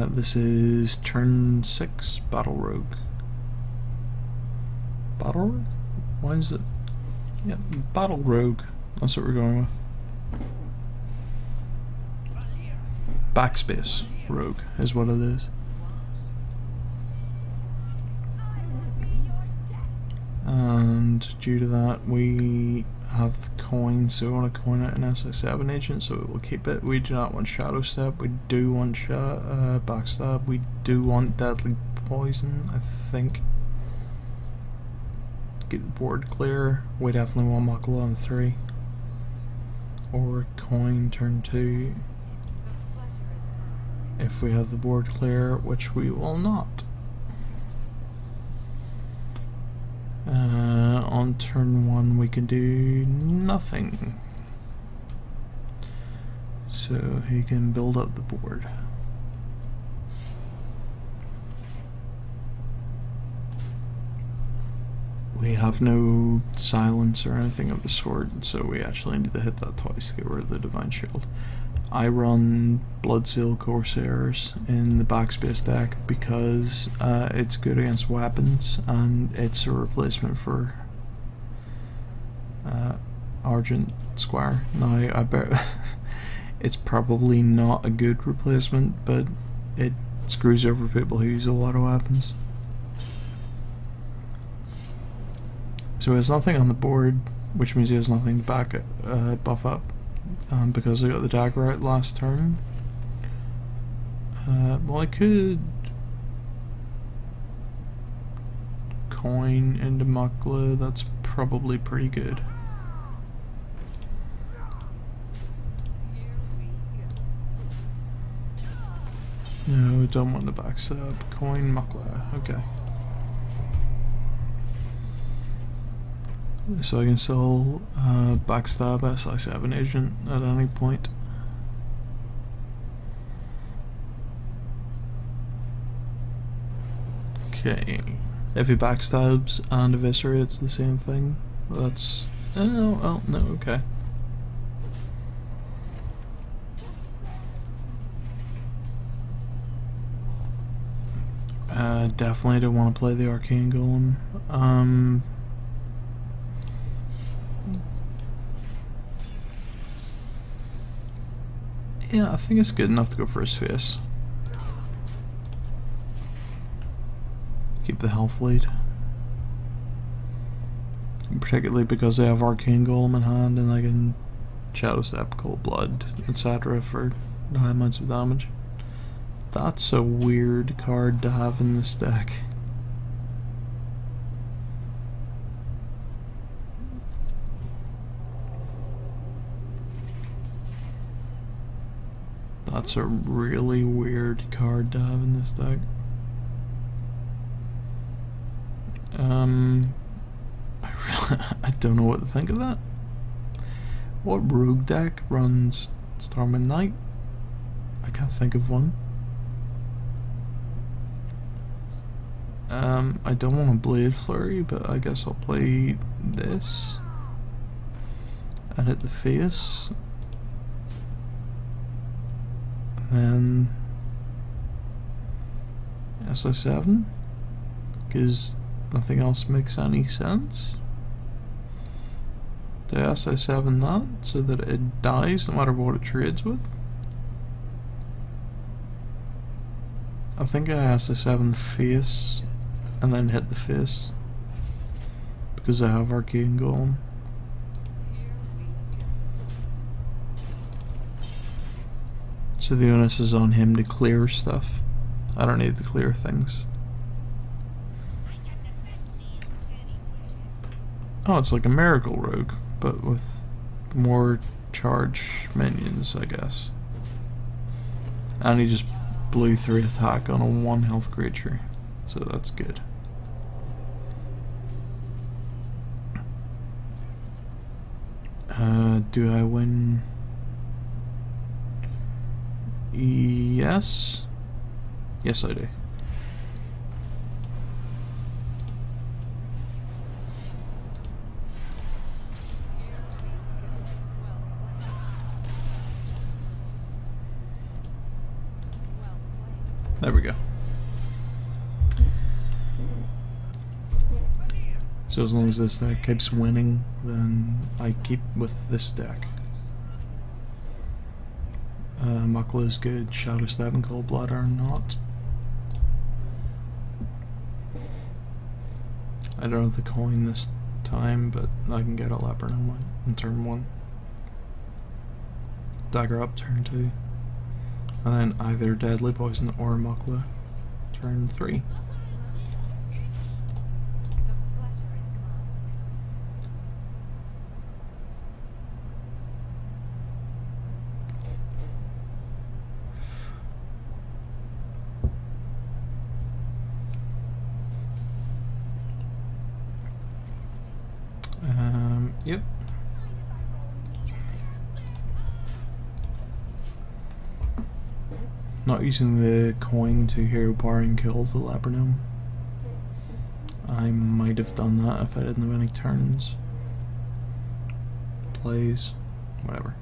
This is turn 6, Battle Rogue. Battle Rogue? Why is it? Yeah, Battle Rogue. That's what we're going with. Backspace Rogue is what it is. And due to that, we have coins, so we want to coin out an SI7 agent, so it will keep it. We do not want Shadow Step, we do want Backstab, we do want Deadly Poison, I think. Get the board clear. We definitely want Makala on 3. Or coin turn 2. If we have the board clear, which we will not. On turn 1 we can do nothing. So he can build up the board. We have no silence or anything of the sort, so we actually need to hit that twice to get rid of the Divine Shield. I run Bloodseal Corsairs in the backspace deck because it's good against weapons and it's a replacement for Argent Squire. Now, I bet it's probably not a good replacement, but it screws over people who use a lot of weapons. So he has nothing on the board, which means he has nothing to back it, buff up. Because I got the dagger out last turn. Well, I could coin into Makla. That's probably pretty good. No, I don't want the backstab. Coin Makla. Okay. So I can still backstab SI7 agent at any point. Okay. If he backstabs and eviscerates the same thing, that's... oh, no, okay. Definitely don't want to play the Arcane Golem. Yeah, I think it's good enough to go for his face. Keep the health lead. Particularly because they have Arcane Golem in hand and I can Shadow Step, Cold Blood, etc. for high amounts of damage. That's a weird card to have in this deck. That's a really weird card to have in this deck. I don't know what to think of that. What rogue deck runs Storm and Night? I can't think of one. I don't want a Blade Flurry, but I guess I'll play this and hit the face. Then SI7, because nothing else makes any sense. To SI7 that so that it dies no matter what it trades with. I think I SI7 the face and then hit the face because I have Arcane Golem. So the onus is on him to clear stuff. I don't need to clear things. Oh, it's like a Miracle Rogue, but with more charge minions, I guess. And he just blew through attack on a 1 health creature, so that's good. Do I win? Yes. Yes, I do. There we go. So as long as this deck keeps winning, then I keep with this deck. Muckla is good, Shadow Stab and Cold Blood are not. I don't have the coin this time, but I can get a Laburnum in turn 1. Dagger up turn 2. And then either Deadly Poison or Muckla turn 3. Yep. Not using the coin to hero bar and kill the Laburnum. I might have done that if I didn't have any turns. Plays. Whatever.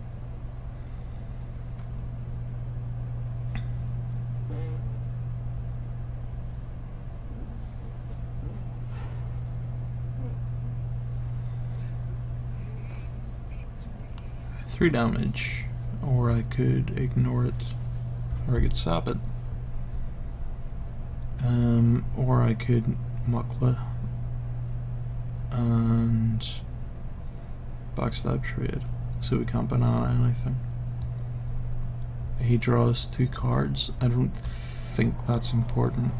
Three damage, or I could ignore it, or I could sap it, or I could Muckla and backstab trade, so we can't banana anything. He draws 2 cards. I don't think that's important.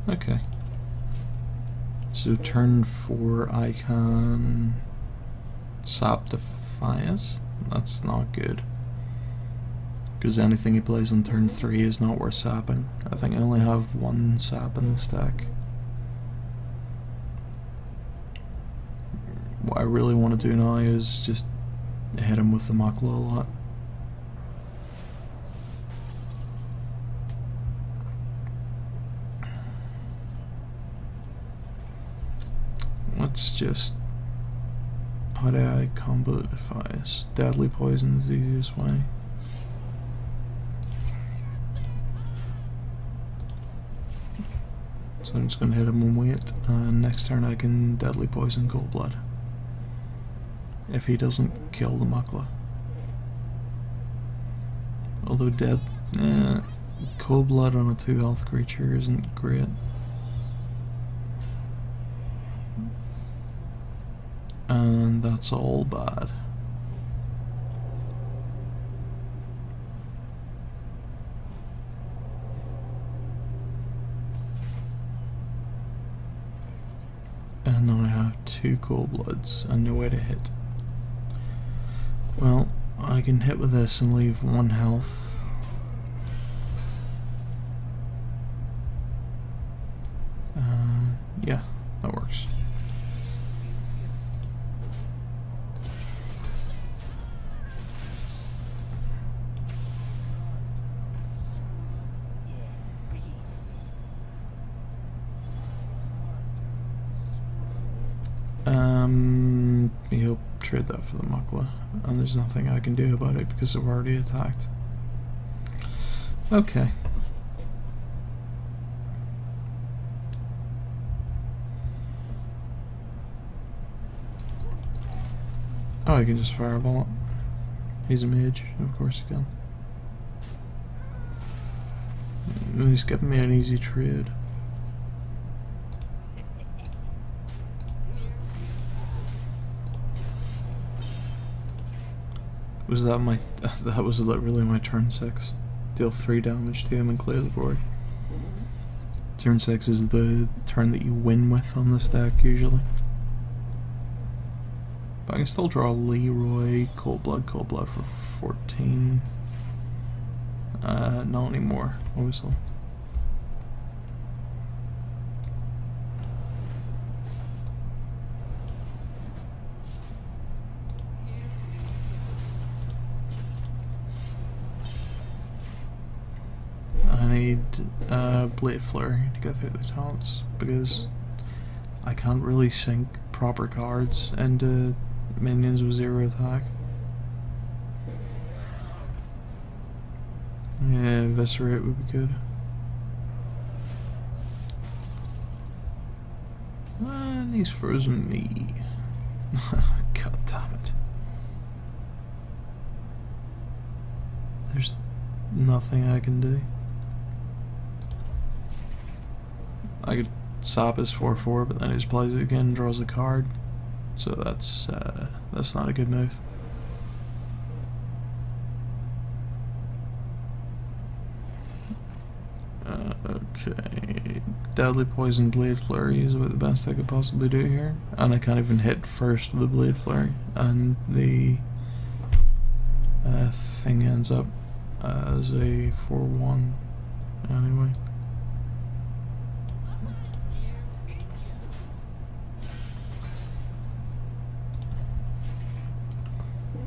Okay. So turn 4 I can sap Defias. That's not good. Because anything he plays on turn 3 is not worth sapping. I think I only have 1 sap in this deck. What I really want to do now is just hit him with the Muckla a lot. Let's just... how do I combo the Defias? Deadly Poison is the easiest way. So I'm just going to hit him and wait, and next turn I can Deadly Poison Cold Blood. If he doesn't kill the Muckla. Although Cold Blood on a 2 health creature isn't great. And that's all bad. And now I have 2 Cold Bloods and no way to hit. Well, I can hit with this and leave 1 health. Yeah, that works. He'll trade that for the Muckla, and there's nothing I can do about it because I've already attacked. Okay. Oh, I can just fireball it. He's a mage, of course he can. He's giving me an easy trade. Was that my... that was literally my turn 6. Deal 3 damage to him and clear the board. Turn 6 is the turn that you win with on this deck, usually. But I can still draw Leroy, Cold Blood for 14. Not anymore, obviously. I need Blade Flurry to go through the taunts because I can't really sync proper cards into minions with 0 attack. Yeah, Eviscerate would be good. And he's frozen me. God damn it. There's nothing I can do. I could sap his 4/4, but then he just plays it again and draws a card. So that's not a good move. Okay, Deadly Poison Blade Flurry is about the best I could possibly do here, and I can't even hit first with the Blade Flurry, and the thing ends up as a 4/1 anyway.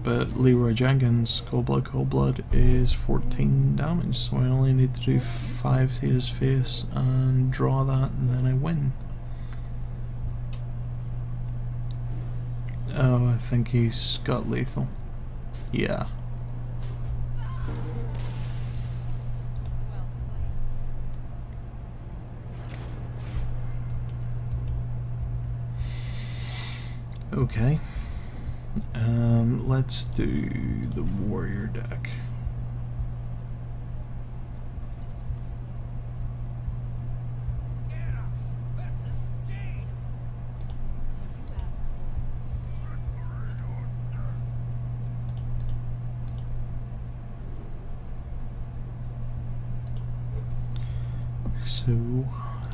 But Leroy Jenkins, Cold Blood is 14 damage, so I only need to do 5 to his face and draw that, and then I win. Oh, I think he's got lethal. Yeah. Okay. Let's do the warrior deck. So,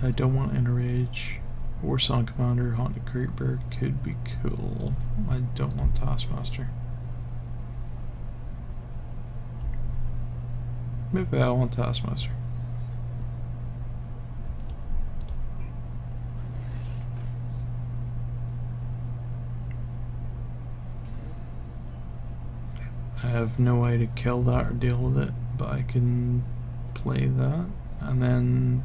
I don't want Enrage. Warsaw Commander, Haunted Creeper could be cool. I don't want Taskmaster. Maybe I want Taskmaster. I have no way to kill that or deal with it, but I can play that, and then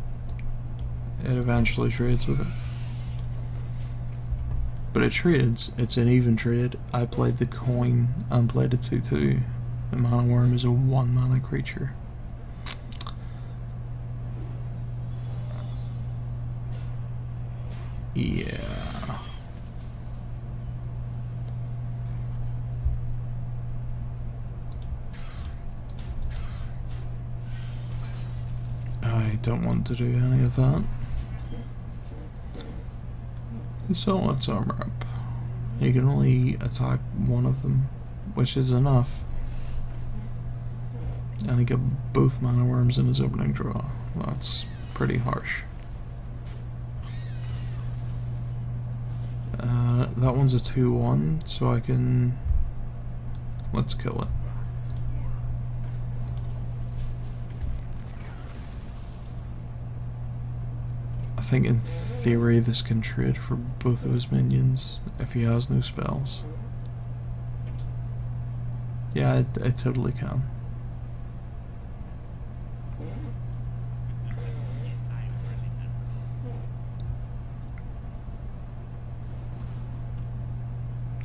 it eventually trades with it. But it trades, it's an even trade. I played the coin and played a 2/2. The Mana Worm is a 1 mana creature. Yeah. I don't want to do any of that. So let's armor up. You can only attack one of them, which is enough. And he got both Mana Worms in his opening draw. That's pretty harsh. That one's a 2/1, so I can... Let's kill it. I think in theory this can trade for both of his minions if he has no spells. Yeah, it totally can.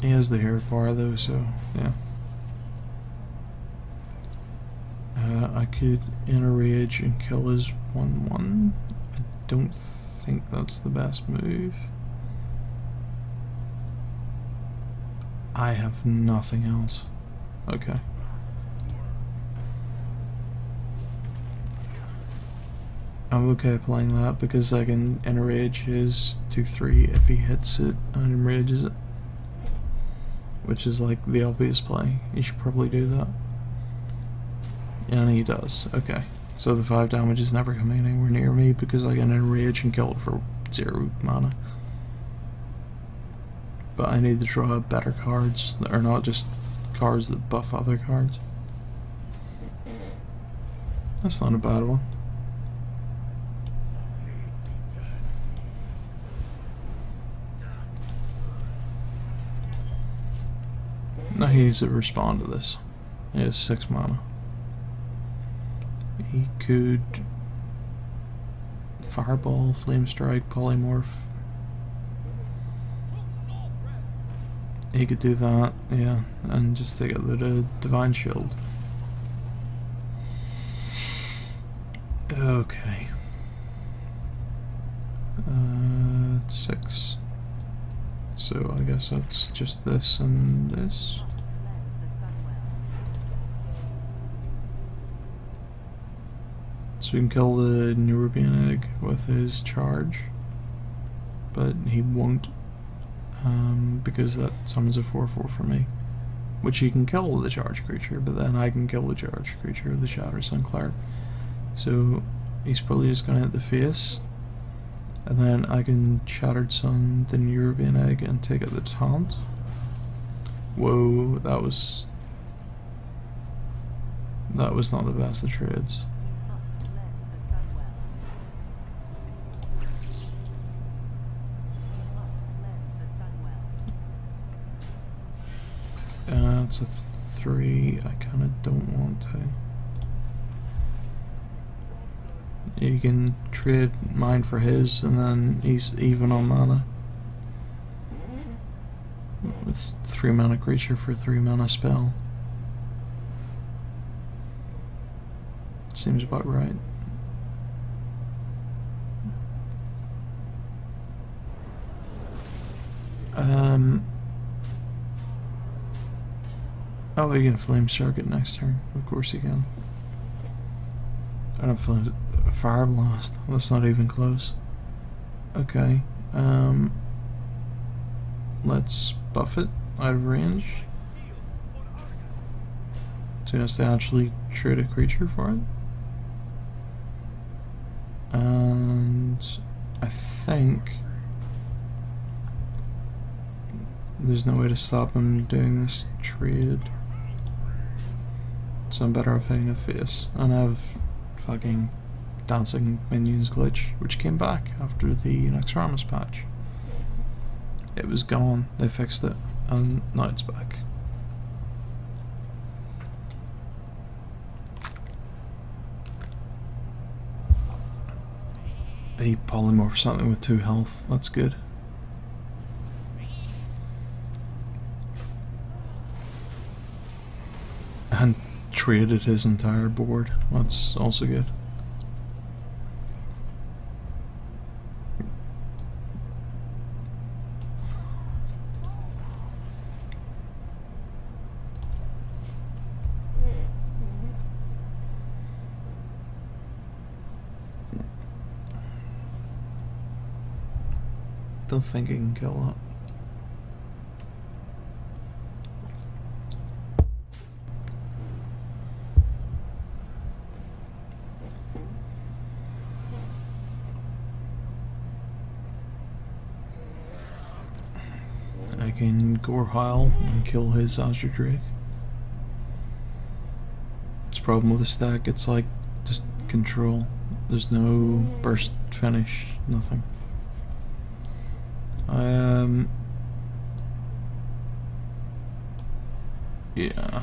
He has the hair bar though, so yeah. I could Enrage and kill his 1/1. I don't think that's the best move. I have nothing else. Okay. I'm okay playing that because I can Enrage his 2/3 if he hits it and enrages it. Which is like the obvious play. You should probably do that. And he does. Okay. So the 5 damage is never coming anywhere near me because I can Enrage and kill it for 0 mana. But I need to draw better cards that are not just cards that buff other cards. That's not a bad one. Now he needs to respond to this. He has 6 mana. He could Fireball, Flame Strike, Polymorph. He could do that, yeah, and just take out the Divine Shield. Okay. 6. So I guess that's just this and this. So we can kill the Nerubian egg with his charge, but he won't, because that summons a 4/4 for me. Which he can kill the charge creature, but then I can kill the charge creature with the Shatter Sinclair. So he's probably just gonna hit the face, and then I can Shattered Sun the Nerubian egg and take out the taunt. Whoa, that was not the best of trades. It's a 3. I kind of don't want to. You can trade mine for his, and then he's even on mana. It's 3 mana creature for 3 mana spell. Seems about right. Oh, he can Flame Shark it next turn. Of course he can. I don't feel a Fire Blast. That's not even close. Okay. Let's buff it out of range. So he has to actually trade a creature for it. And I think there's no way to stop him doing this trade. So I'm better off hitting a face. And I have fucking Dancing Minions glitch, which came back after the Naxxramas patch. It was gone, they fixed it, and now it's back. He polymorphed something with 2 health, that's good. And traded his entire board, that's also good. Don't think he can kill that. I can Gorehowl and kill his Azure Drake. It's a problem with the stack, it's like just control. There's no burst finish, nothing. Yeah.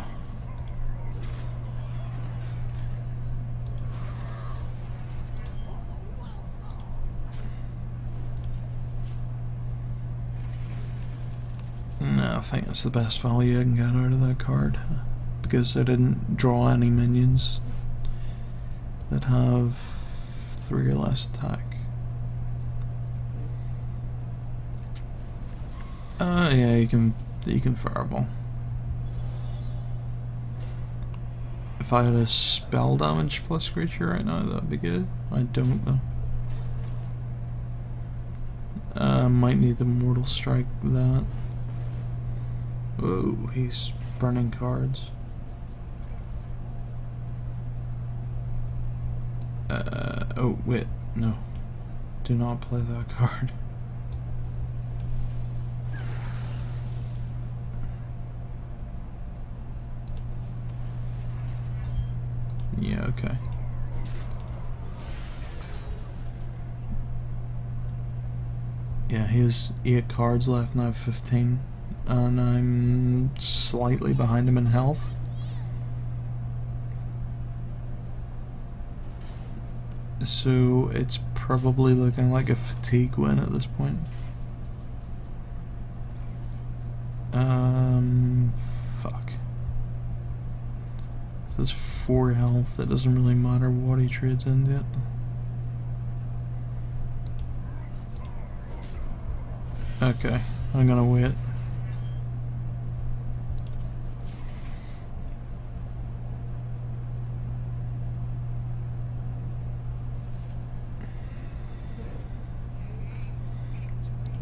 No, I think that's the best value I can get out of that card, because I didn't draw any minions that have 3 or less attack. Yeah, you can Fireball. If I had a spell damage plus creature right now, that'd be good. I don't though. Might need the Mortal Strike that. Oh, he's burning cards. Oh wait, no. Do not play that card. Yeah, okay. Yeah, he has 8 cards left, now 15. And I'm slightly behind him in health. So it's probably looking like a fatigue win at this point. Fuck. So that's 4 health. It doesn't really matter what he trades in yet. Okay, I'm gonna wait.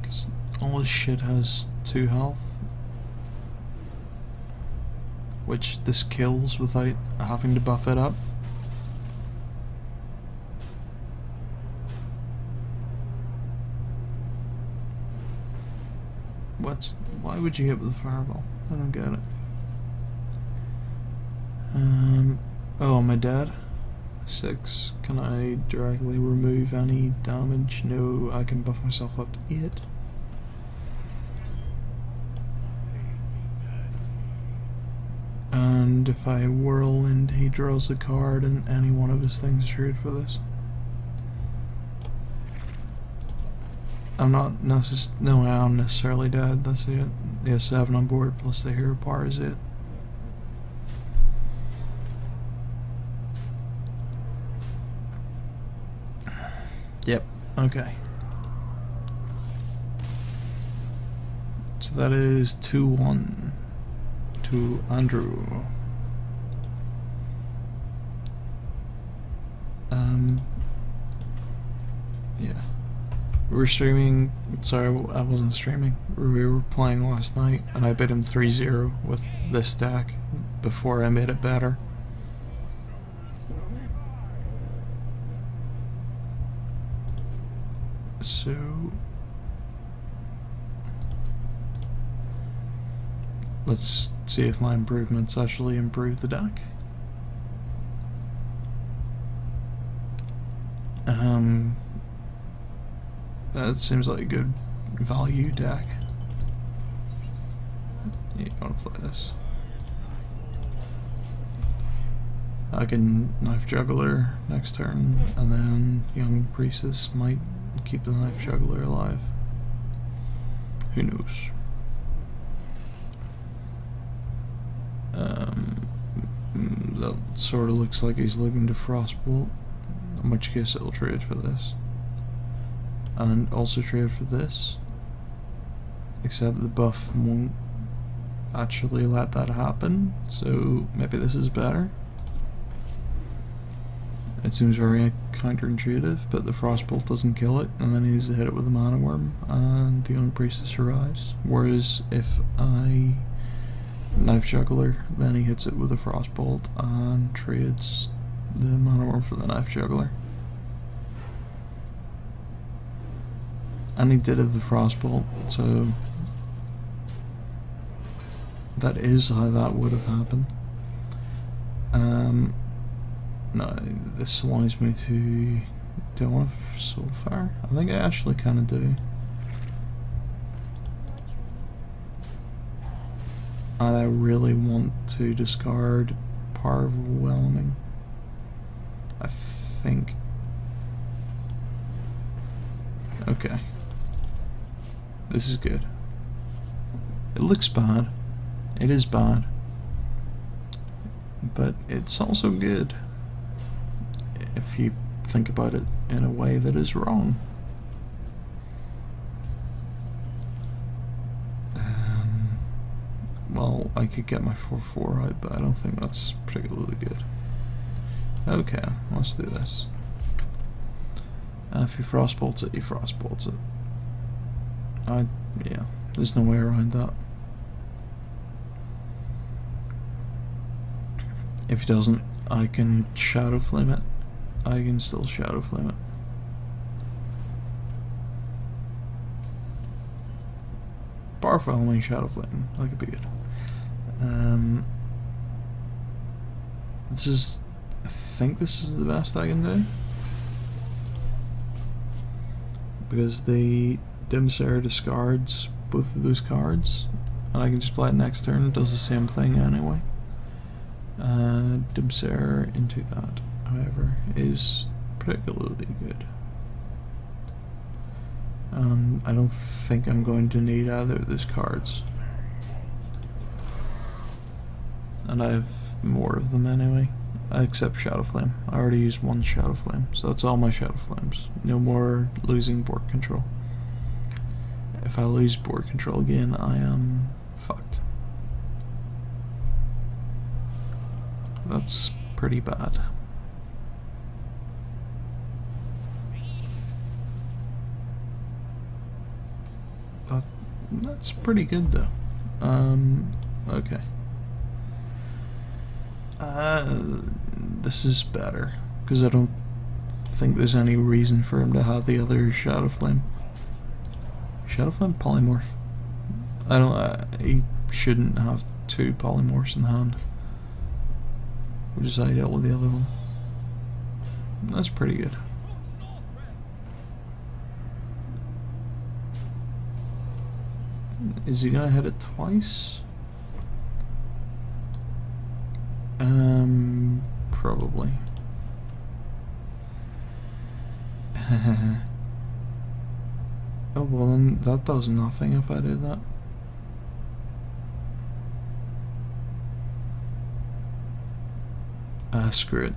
Cause all this shit has 2 health. Which this kills without having to buff it up. Why would you hit with a fireball? I don't get it. Oh, am I dead? 6. Can I directly remove any damage? No, I can buff myself up to 8. And if I whirlwind, he draws a card and any one of his things trade for this. I'm not no, I am necessarily dead, that's it. Yeah, 7 on board plus the hero power is it. Yep, okay. So that is 2-1 to Andrew. Yeah. We were streaming, sorry, I wasn't streaming. We were playing last night and I beat him 3-0 with this deck before I made it better. So let's see if my improvements actually improve the deck. That seems like a good value deck. Yeah, you want to play this. I can Knife Juggler next turn, and then Young Priestess might keep the Knife Juggler alive. Who knows? That sort of looks like he's looking to Frostbolt, in which case it'll trade for this. And also trade for this. Except the buff won't actually let that happen, so maybe this is better. It seems very counterintuitive, but the Frostbolt doesn't kill it, and then he needs to hit it with a Mana Worm, and the Young Priestess survives. Whereas if I Knife Juggler, then he hits it with a Frostbolt and trades the Mana Worm for the Knife Juggler. And he did have the Frostbolt, so that is how that would have happened. No, this allows me to... Do I want to Soul Fire? I think I actually kind of do. And I really want to discard Power of Overwhelming. I think... Okay. This is good. It looks bad. It is bad. But it's also good. If you think about it in a way that is wrong. Well, I could get my 4/4 out, but I don't think that's particularly good. Okay, let's do this. And if he Frostbolts it, he Frostbolts it. Yeah, there's no way around that. If he doesn't, I can Shadow Flame it. I can still Shadow Flame it. Powerful only Shadow Flame, that could be good. This is, I think this is the best I can do. Because the Dimsare discards both of those cards, and I can just play it next turn, it does the same thing anyway. Dimsare into that, however, is particularly good. I don't think I'm going to need either of those cards. and I have more of them anyway. Except Shadow Flame. I already used one Shadow Flame, so that's all my Shadow Flames. No more losing board control. If I lose board control again, I am fucked. That's pretty bad. That's pretty good though. Okay. This is better, because I don't think there's any reason for him to have the other Shadow Flame. Shadow Flame polymorph. He shouldn't have two polymorphs in hand. Which is how I dealt with the other one. That's pretty good. Is he gonna hit it twice? Probably. Oh well, then that does nothing if I do that. Screw it.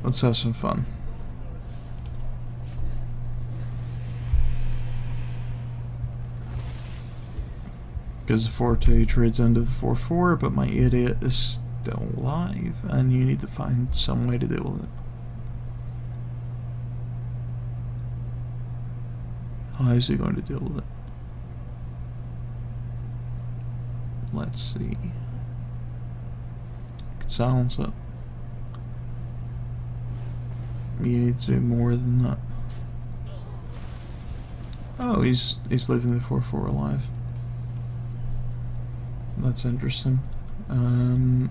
Let's have some fun. Because the 4-2 trades into the 4-4, but my idiot is still alive, and you need to find some way to deal with it. How is he going to deal with it? Let's see. I can silence it. You need to do more than that. Oh, he's leaving the 4-4 alive. That's interesting. I'm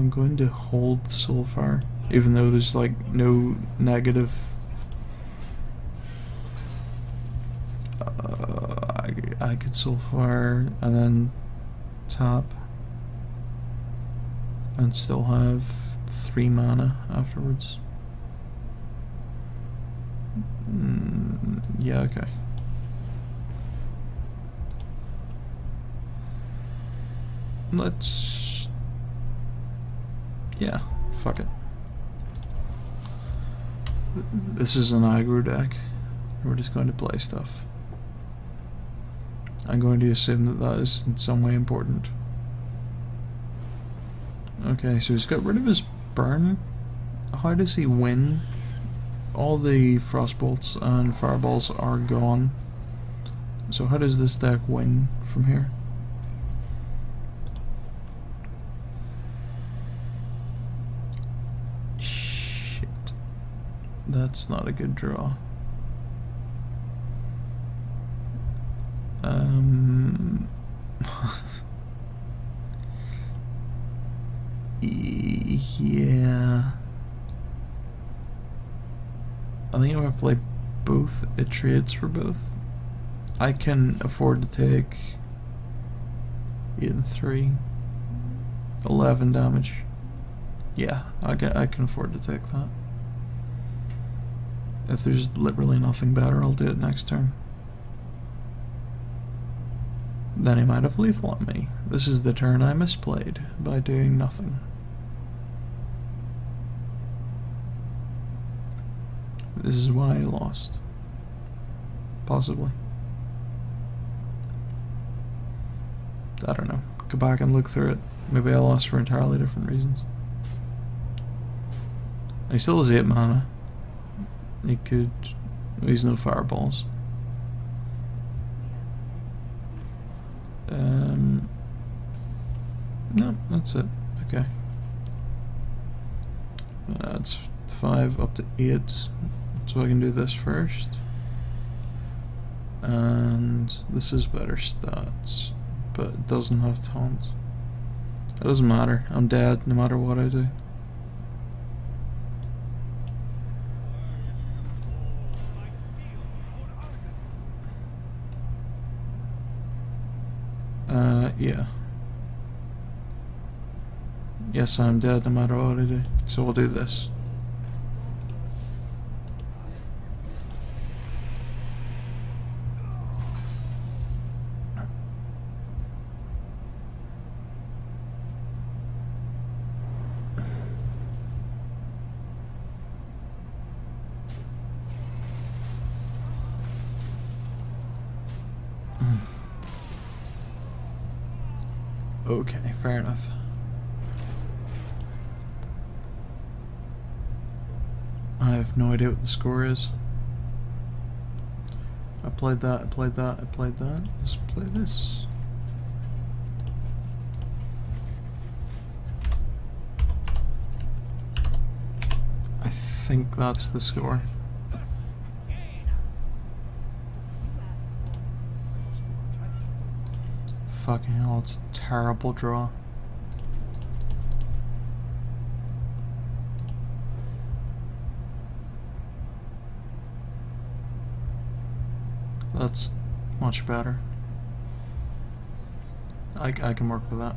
going to hold Soulfire, even though there's like no negative. I could Soulfire and then tap and still have 3 mana afterwards. Yeah, okay. Let's... yeah, fuck it. This is an aggro deck. We're just going to play stuff. I'm going to assume that that is in some way important. Okay, so he's got rid of his burn. How does he win? All the frostbolts and fireballs are gone. So how does this deck win from here? Shit. That's not a good draw. Yeah. I think I'm gonna play both. It trades for both. I can afford to take 8 and 3. 11 damage. Yeah, I can afford to take that. If there's literally nothing better, I'll do it next turn. Then he might have lethal at me. This is the turn I misplayed by doing nothing. This is why I lost. Possibly. I don't know. Go back and look through it. Maybe I lost for entirely different reasons. He still has 8 mana. He could... he's no fireballs. No, that's it. Okay. That's 5 up to 8. So I can do this first. And this is better stats, but it doesn't have taunt. It doesn't matter. I'm dead no matter what I do. Yeah. Yes, I'm dead no matter what I do. So we'll do this. Okay, fair enough. I have no idea what the score is. I played that, I played that, I played that. Let's play this. I think that's the score. Fucking hell, it's a terrible draw. That's much better. I can work with that.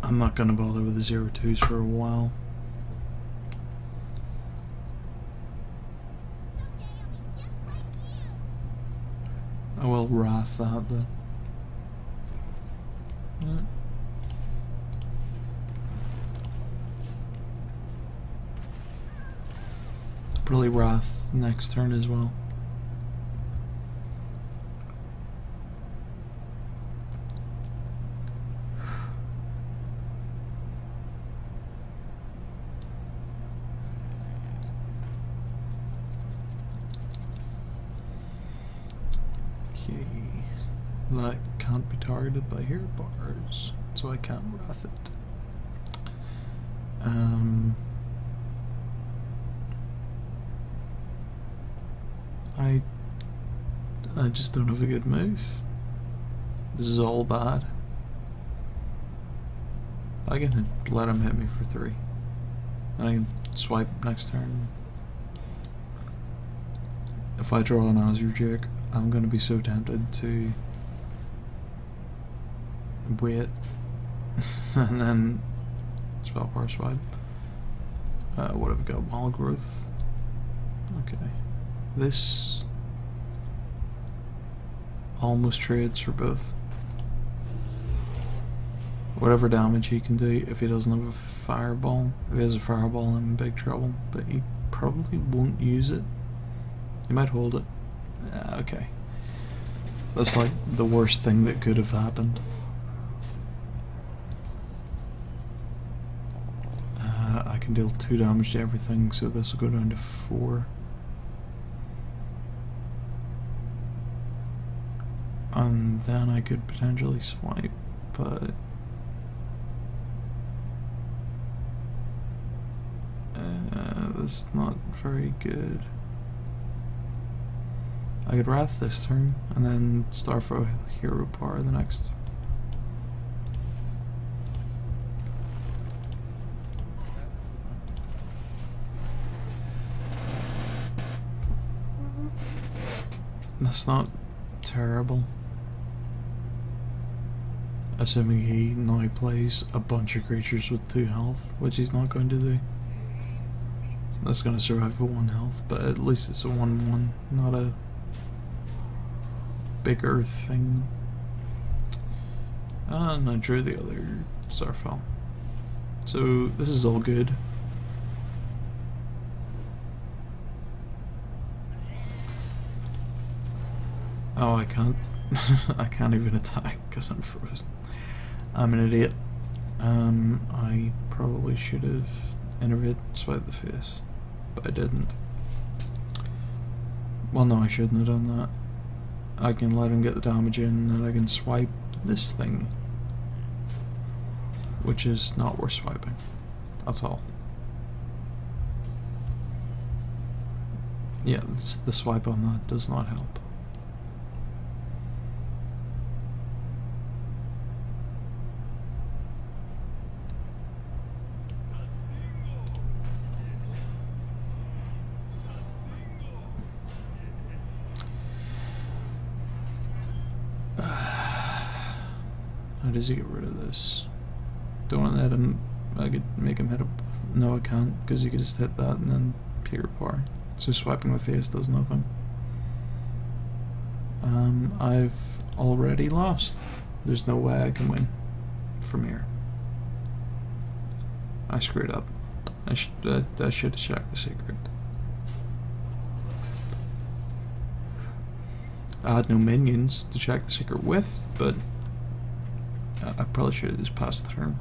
I'm not gonna bother with the 0-2s for a while. I will wrath that though. Yeah. Probably wrath next turn as well. That can't be targeted by hero bars, so I can't wrath it. I just don't have a good move. This is all bad. I can let him hit me for 3. And I can swipe next turn. If I draw an Azure Jake, I'm gonna be so tempted to wait and then spell power swipe. What have we got? Wild growth. Okay. This almost trades for both. Whatever damage he can do if he doesn't have a fireball. If he has a fireball, I'm in big trouble. But he probably won't use it. He might hold it. Okay. That's like the worst thing that could have happened. I can deal 2 damage to everything, so this will go down to 4. And then I could potentially swipe, but that's not very good. I could wrath this turn and then Starfro hero power the next. That's not terrible. Assuming he now plays a bunch of creatures with 2 health, which he's not going to do. That's going to survive with 1 health, but at least it's a 1-1, not a bigger thing. And I drew the other Starfell. So this is all good. Oh, I can't. I can't even attack because I'm frozen. I'm an idiot. I probably should have innervated swiped the face, but I didn't. Well, no, I shouldn't have done that. I can let him get the damage in, and I can swipe this thing, which is not worth swiping. That's all. Yeah, the swipe on that does not help. How does he get rid of this? Don't want to hit him. I could make him hit a... No, I can't, because he could just hit that and then Peter Power. So swiping the face does nothing. I've already lost. There's no way I can win from here. I screwed up. I should have checked the secret. I had no minions to check the secret with, but I probably should have just passed the turn.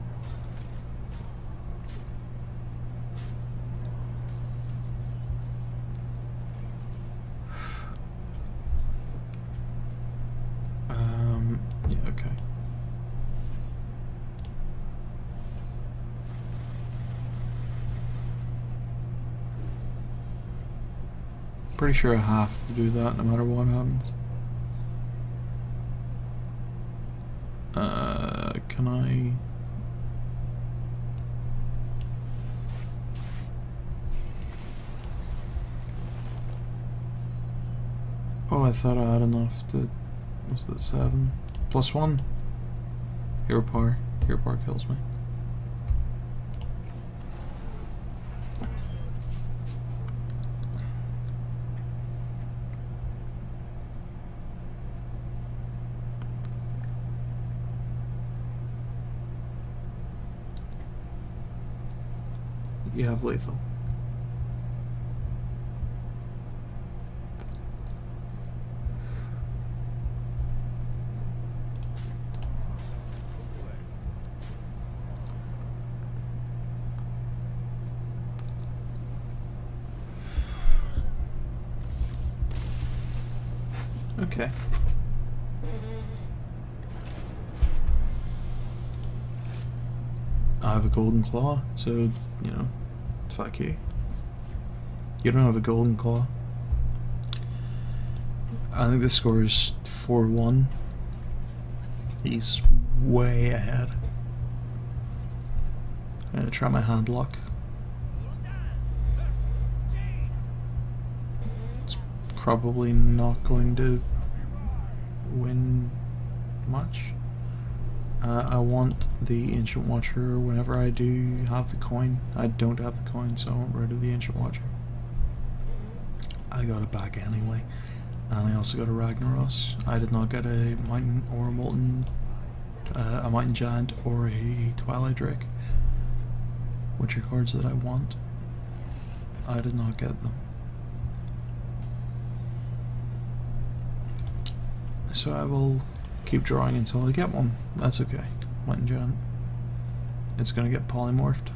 Yeah, okay. Pretty sure I have to do that no matter what happens. Can I... Oh, I thought I had enough to... What's that, 7? +1? Hero power. Hero power kills me. You have lethal. Okay. I have a golden claw, so, you know, fuck you. You don't have a golden claw. I think the score is 4-1. He's way ahead. I'm gonna try my hand luck. It's probably not going to win much. I want the Ancient Watcher whenever I do have the coin. I don't have the coin, so I want rid of the Ancient Watcher. I got it back anyway. And I also got a Ragnaros. I did not get a Mountain or a Molten, a Mountain Giant or a Twilight Drake, which are cards that I want. I did not get them. So I will keep drawing until I get one. That's okay. Mountain Giant. It's gonna get polymorphed.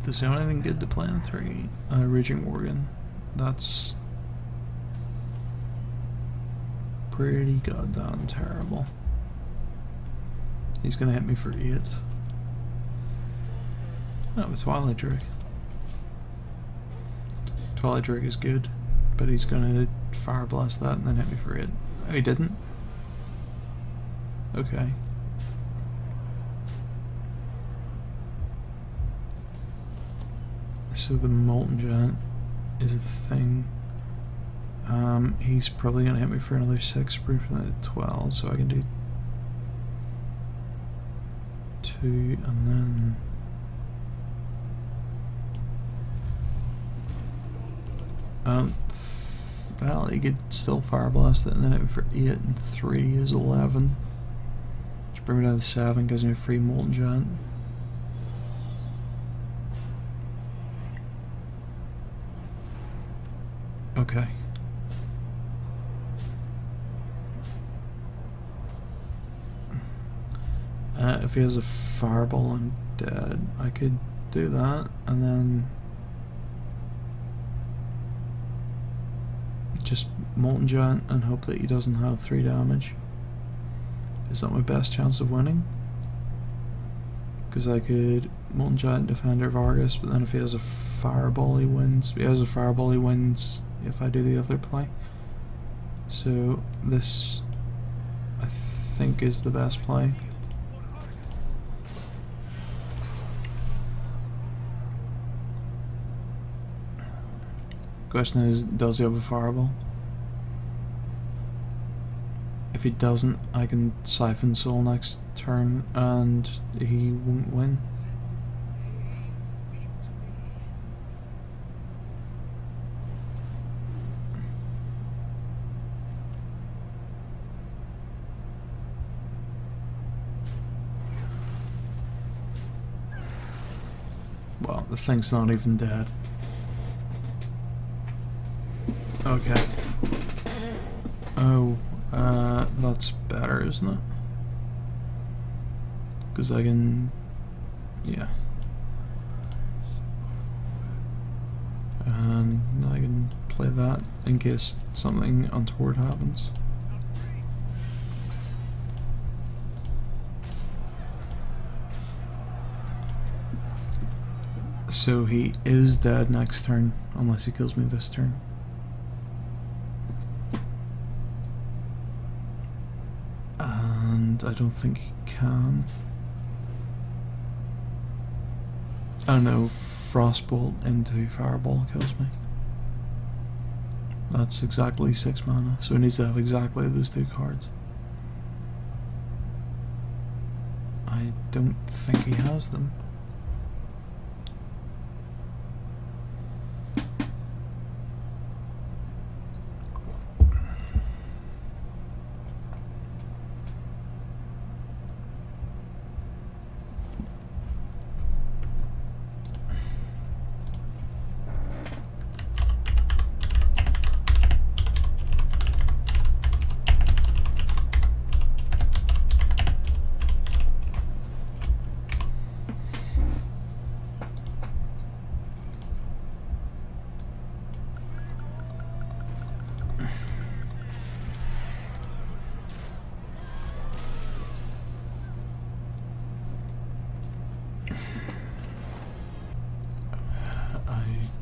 Is there anything good to play in 3? Raging Worgen. That's pretty goddamn terrible. He's gonna hit me for 8. No, it's Twilight Drake. Twilight Drake is good, but he's gonna Fire Blast that and then hit me for 8. Oh, he didn't? Okay. So the Molten Giant is a thing. He's probably gonna hit me for another 6, briefly 12, so I can do 2 and then well, he could still Fire Blast it and then hit me for 8 and 3 is 11. Just bring me down to 7, gives me a free Molten Giant. Okay. If he has a Fireball, I'm dead. I could do that, and then just Molten Giant and hope that he doesn't have 3 damage. Is that my best chance of winning? Because I could Molten Giant Defender Vargas, but then if he has a Fireball he wins. If he has a Fireball he wins if I do the other play. So this I think is the best play. Question is, does he have a Fireball? If he doesn't, I can Siphon Soul next turn and he won't win. Well, the thing's not even dead. Okay. Oh, that's better, isn't it? Because I can... yeah. And I can play that in case something untoward happens. So he is dead next turn, unless he kills me this turn. And I don't think he can. Oh no, Frostbolt into Fireball kills me. That's exactly 6 mana, so he needs to have exactly those 2 cards. I don't think he has them.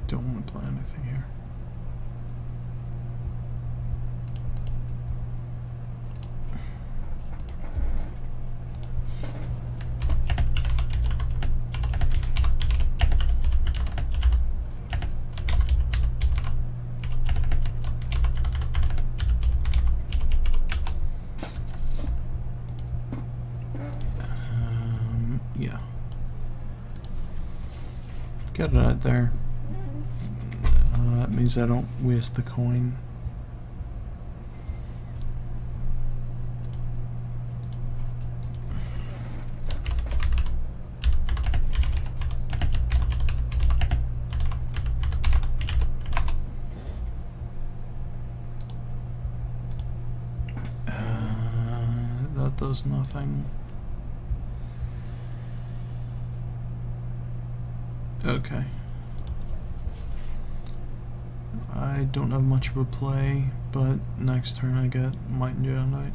Don't want to play anything here. Yeah. Get it out there. That means I don't waste the coin. That does nothing. Okay. I don't have much of a play, but next turn I get Might and Geonite.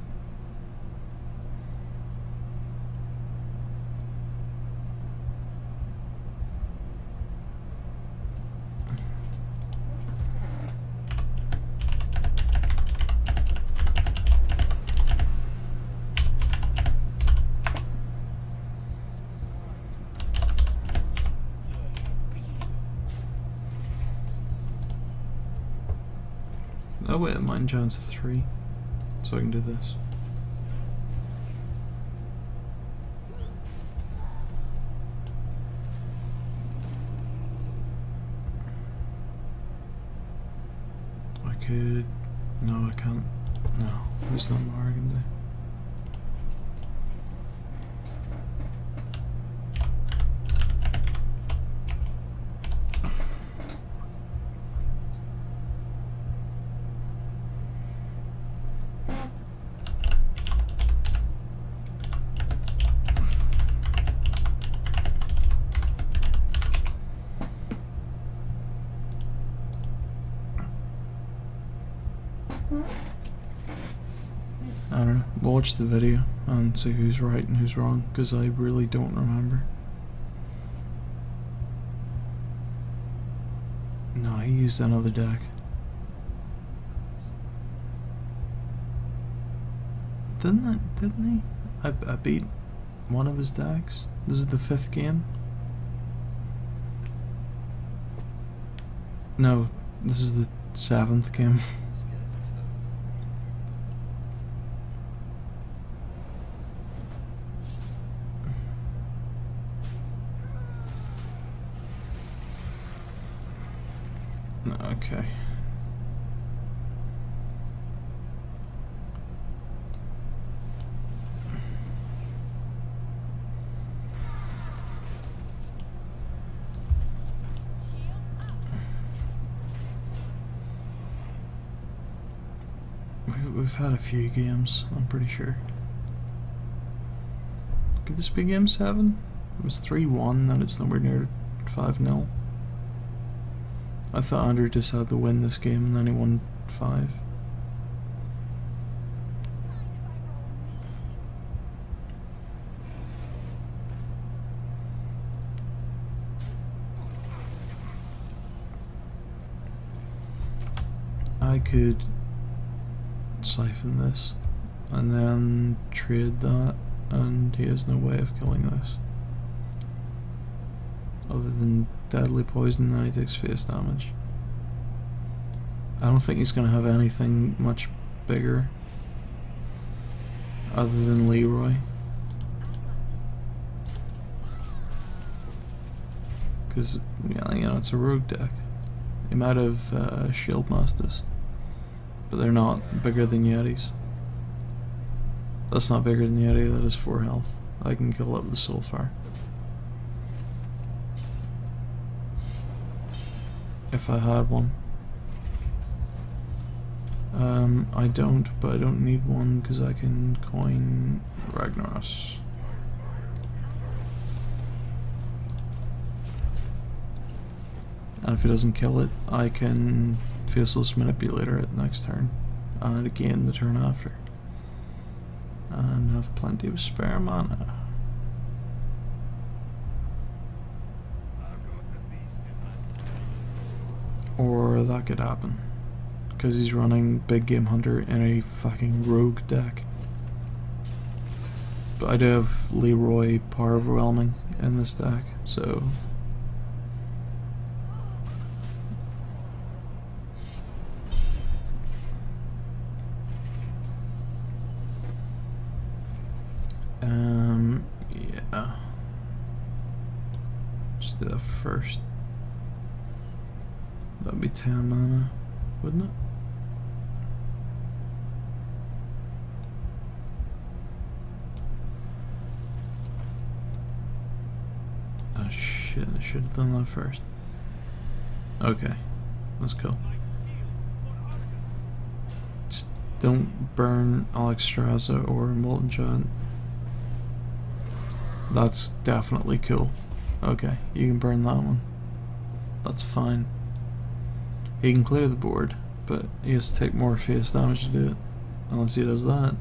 Oh wait, mine Jones a 3, so I can do this. I could... no, I can't. No, there's not more I can do. I don't know, we'll watch the video and see who's right and who's wrong, because I really don't remember. No, he used another deck. Didn't he? I beat one of his decks. This is the 5th game. No, this is the 7th game. Okay. we've had a few games, I'm pretty sure. Could this be game 7? It was 3-1, then it's nowhere near 5-0. I thought Andrew just had to win this game and then he won 5. I could siphon this and then trade that, and he has no way of killing this other than deadly poison, then he takes face damage. I don't think he's going to have anything much bigger other than Leroy, because yeah, you know, it's a rogue deck. They might have shield masters, but they're not bigger than Yetis. That's not bigger than Yeti, that is 4 health. I can kill up the Soulfire. If I had one. I don't, but I don't need one because I can coin Ragnaros. And if he doesn't kill it, I can Faceless Manipulator it next turn, and again the turn after. And have plenty of spare mana. Or that could happen, because he's running Big Game Hunter in a fucking rogue deck. But I do have Leroy Power Overwhelming in this deck, so yeah. Just do that first. That'd be 10 mana, wouldn't it? Oh shit, I should have done that first. Okay, let's go. Just don't burn Alexstrasza or Molten Giant. That's definitely cool. Okay, you can burn that one. That's fine. He can clear the board, but he has to take more face damage to do it. Unless he does that.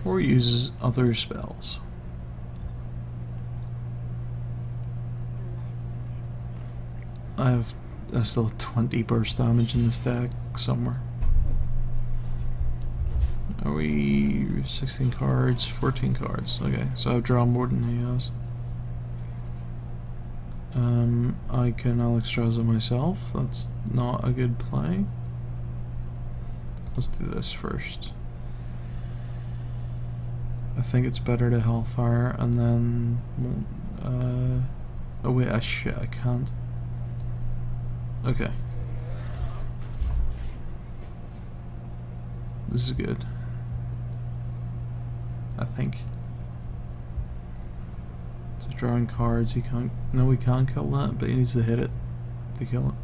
Or uses other spells. I still have 20 burst damage in this deck somewhere. Are we 16 cards, 14 cards? Okay, so I've drawn more than he has. I can Alexstrasza myself. That's not a good play. Let's do this first. I think it's better to Hellfire and then oh wait, shit, I can't. Okay. This is good. I think. So drawing cards, he can't. No, we can't kill that, but he needs to hit it to kill it.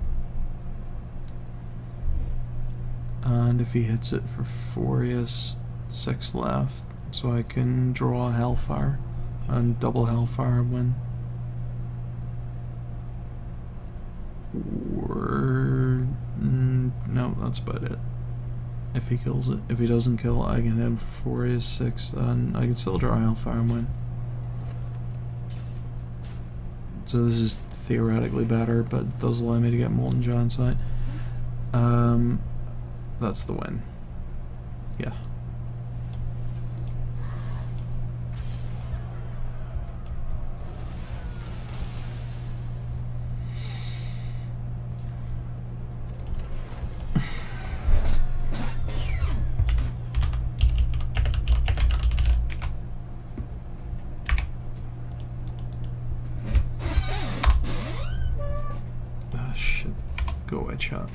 And if he hits it for 4, he has 6 left. So I can draw a Hellfire and double Hellfire and win. Or no, that's about it. If he kills it. If he doesn't kill it, I can hit him for 4, he has 6, and I can still draw Hellfire and win. So this is theoretically better, but it does allow me to get Molten Giant Sight. That's the win. Yeah. Go away, chat.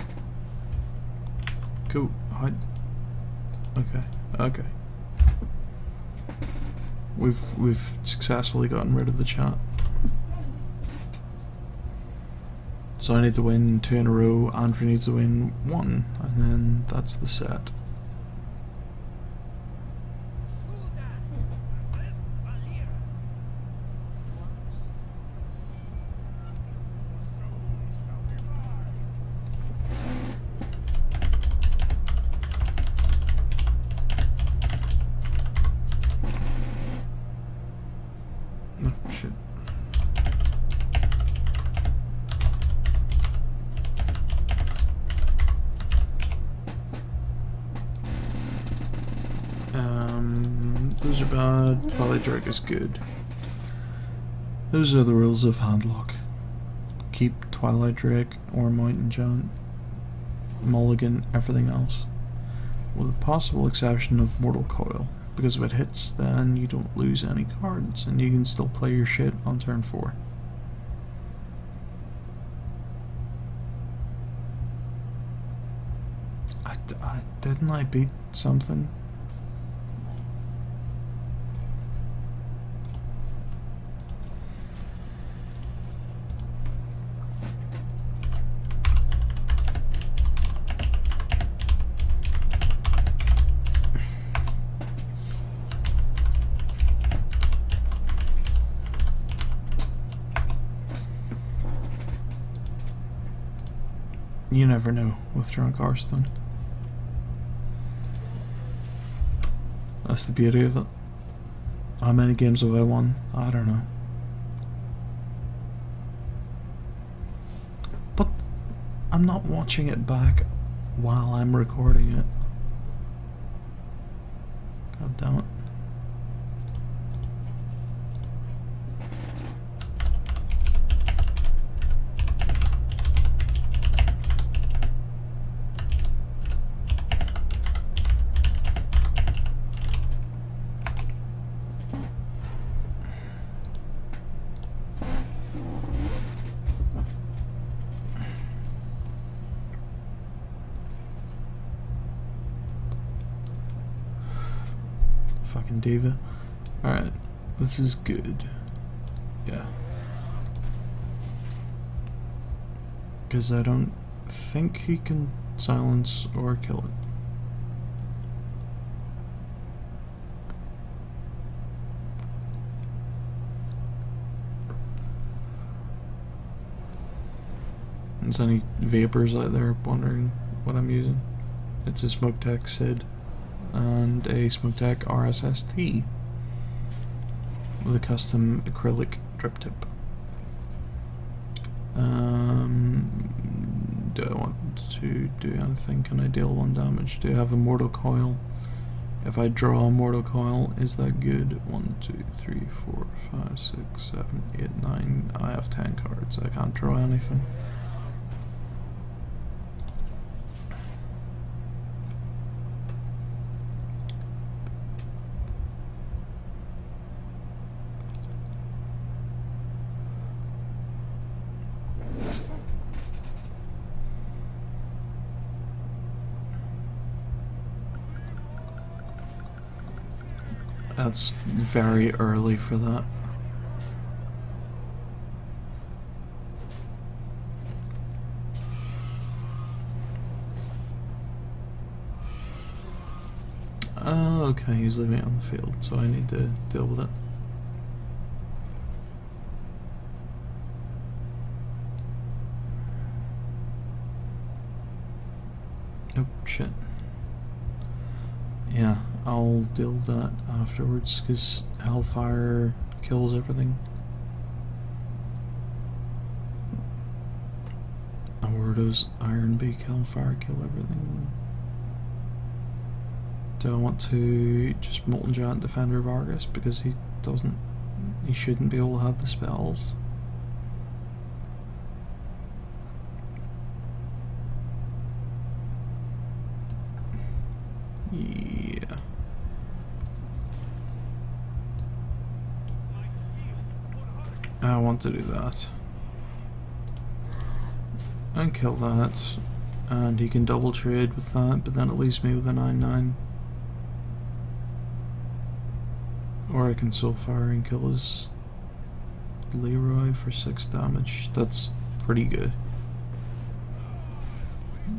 Go. Hide. Okay. Okay. We've successfully gotten rid of the chat. So I need to win 2 in a row, Andrew needs to win 1, and then that's the set. Oh, shit. Those are bad. Twilight Drake is good. Those are the rules of Handlock. Keep Twilight Drake or Mountain Giant, mulligan everything else, with the possible exception of Mortal Coil, because if it hits then you don't lose any cards and you can still play your shit on turn 4. Didn't I beat something? You never know with Drunk Hearthstone. That's the beauty of it. How many games have I won? I don't know. But I'm not watching it back while I'm recording it. God damn it. Fucking diva. Alright, this is good. Yeah. Because I don't think he can silence or kill it. Is any vapors out there wondering what I'm using? It's a Smoke Tech Sid and a Smoke Tech RSST with a custom acrylic drip tip. Do I want to do anything? Can I deal 1 damage? Do I have a Mortal Coil? If I draw a Mortal Coil, is that good? 1, 2, 3, 4, 5, 6, 7, 8, 9. I have 10 cards. I can't draw anything. That's very early for that. Oh, okay, he's leaving it on the field, so I need to deal with it. Oh, shit. Yeah, I'll deal with that afterwards, because Hellfire kills everything. Or does Iron Beak Hellfire kill everything? Do I want to just Molten Giant Defender Vargas, because he shouldn't be able to have the spells? Yeah. I want to do that. And kill that. And he can double trade with that, but then it leaves me with a 9/9. Or I can Soulfire and kill his Leroy for 6 damage. That's pretty good.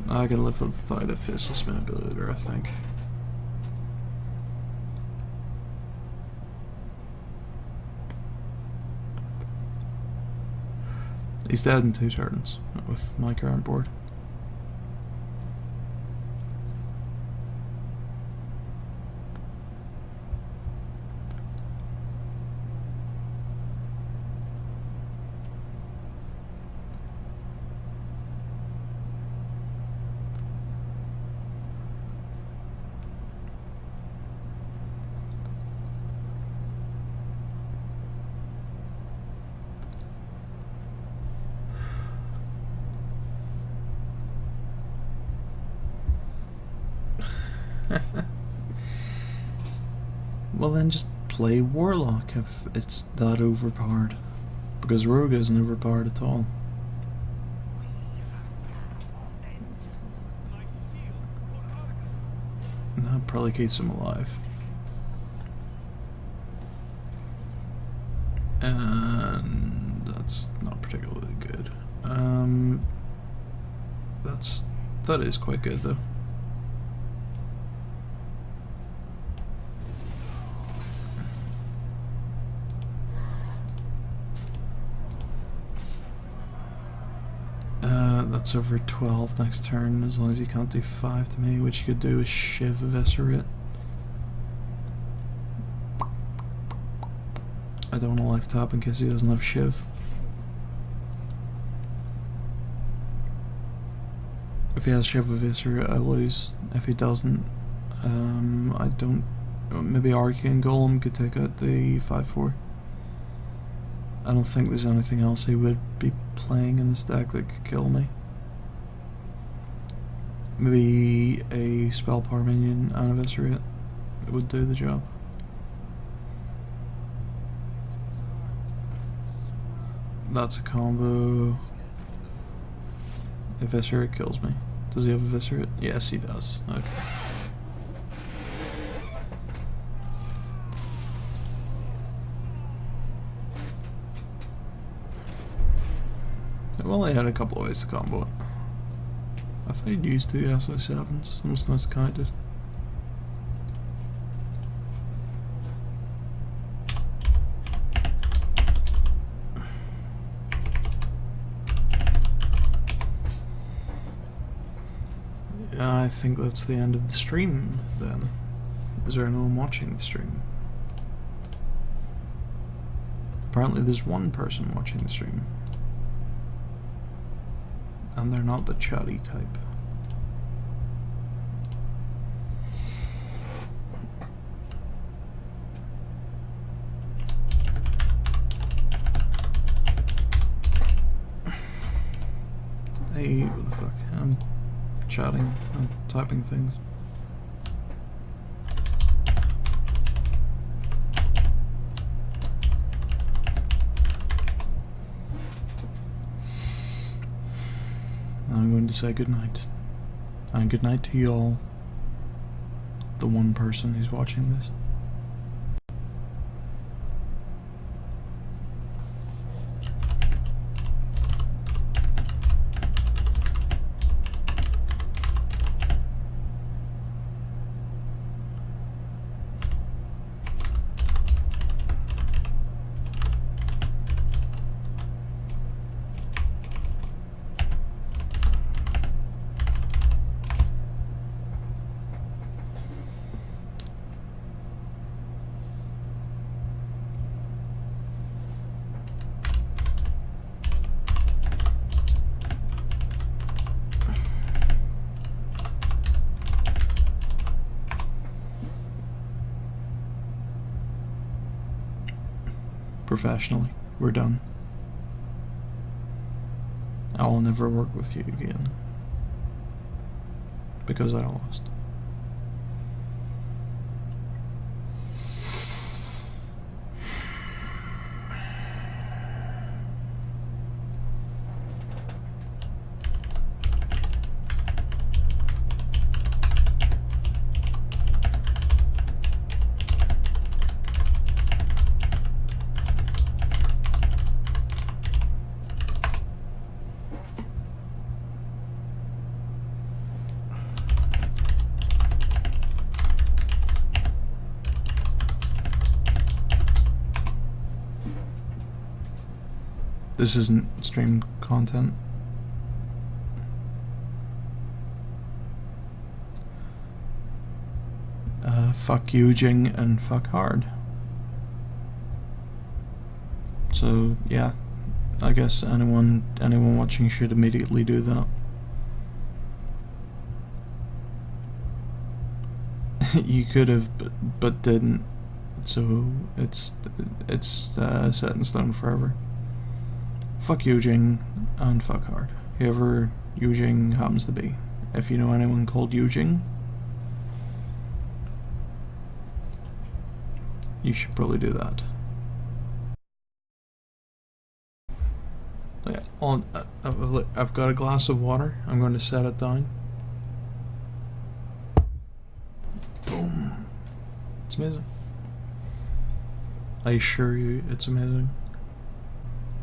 I can live without a faceless manipulator, I think. He's dead in 2 turns with my current board. Well then just play Warlock if it's that overpowered. Because Rogue isn't overpowered at all. And that probably keeps him alive. And that's not particularly good. That is quite good though. That's over 12 next turn, as long as you can't do 5 to me, which you could do is Shiv Eviscerate. I don't want to life tap in case he doesn't have Shiv. If he has Shiv Eviscerate, I lose. If he doesn't, I don't. Maybe Arcane Golem could take out the 5/4. I don't think there's anything else he would be playing in this deck that could kill me. Maybe a Spell Power Minion and Eviscerate would do the job. That's a combo. Eviscerate kills me. Does he have Eviscerate? Yes, he does. Okay. I've only had a couple of ways to combo it. I thought he'd use 2 SO7s. I must have miscounted. I think that's the end of the stream then. Is there anyone watching the stream? Apparently there's one person watching the stream. And they're not the chatty type. Hey, what the fuck? I'm chatting, I'm typing things. I'm going to say goodnight. And good night to you all. The one person who's watching this. Professionally, we're done. I will never work with you again. Because I lost. This isn't stream content. Fuck you, Jing, and fuck hard. So yeah, I guess anyone watching should immediately do that. You could have, but didn't. So it's set in stone forever. Fuck Yujing and fuck hard. Whoever Yujing happens to be. If you know anyone called Yujing, you should probably do that. Yeah, I've got a glass of water. I'm going to set it down. Boom. It's amazing. I assure you, it's amazing.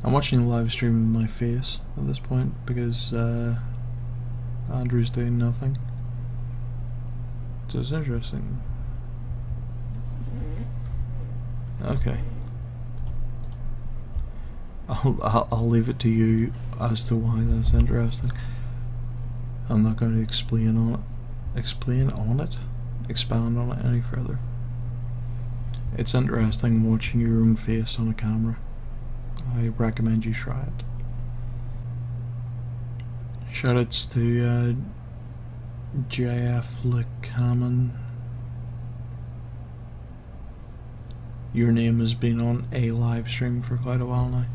I'm watching the live stream with my face at this point because Andrew's doing nothing. So it's interesting. Okay. I'll leave it to you as to why that's interesting. I'm not going to expand on it any further. It's interesting watching your own face on a camera. I recommend you try it. Shoutouts to JF Lecaman. Your name has been on a live stream for quite a while now.